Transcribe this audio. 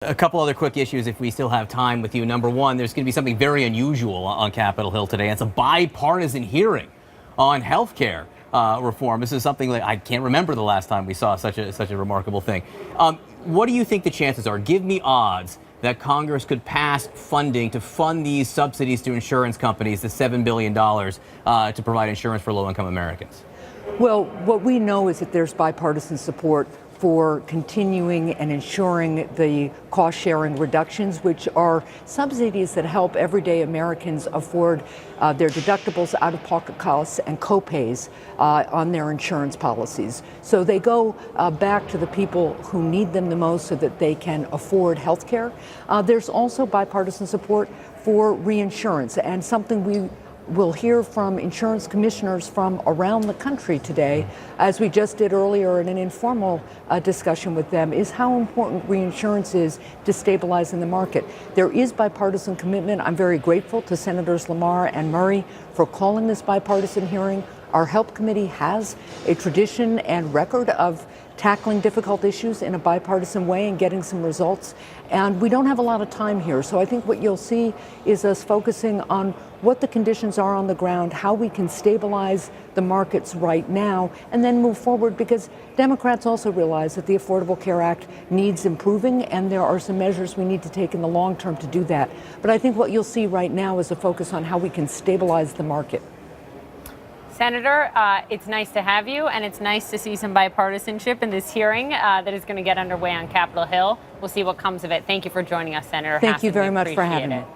A couple other quick issues if we still have time with you. Number one, there's going to be something very unusual on Capitol Hill today. It's a bipartisan hearing on health care reform. This is something that I can't remember the last time we saw such a remarkable thing. What do you think the chances are? Give me odds that Congress could pass funding to fund these subsidies to insurance companies, the $7 billion to provide insurance for low-income Americans. Well, what we know is that there's bipartisan support for continuing and ensuring the cost-sharing reductions, which are subsidies that help everyday Americans afford their deductibles, out-of-pocket costs, and co-pays on their insurance policies. So they go back to the people who need them the most so that they can afford health care. There's also bipartisan support for reinsurance, and something we'll hear from insurance commissioners from around the country today, as we just did earlier in an informal discussion with them, is how important reinsurance is to stabilizing the market. There is bipartisan commitment. I'm very grateful to Senators Lamar and Murray for calling this bipartisan hearing. Our Health Committee has a tradition and record of tackling difficult issues in a bipartisan way and getting some results. And we don't have a lot of time here. So I think what you'll see is us focusing on what the conditions are on the ground, how we can stabilize the markets right now, and then move forward, because Democrats also realize that the Affordable Care Act needs improving, and there are some measures we need to take in the long term to do that. But I think what you'll see right now is a focus on how we can stabilize the market. Senator, it's nice to have you, and it's nice to see some bipartisanship in this hearing that is going to get underway on Capitol Hill. We'll see what comes of it. Thank you for joining us, Senator Hassan. Thank you very much for having me. Thank you.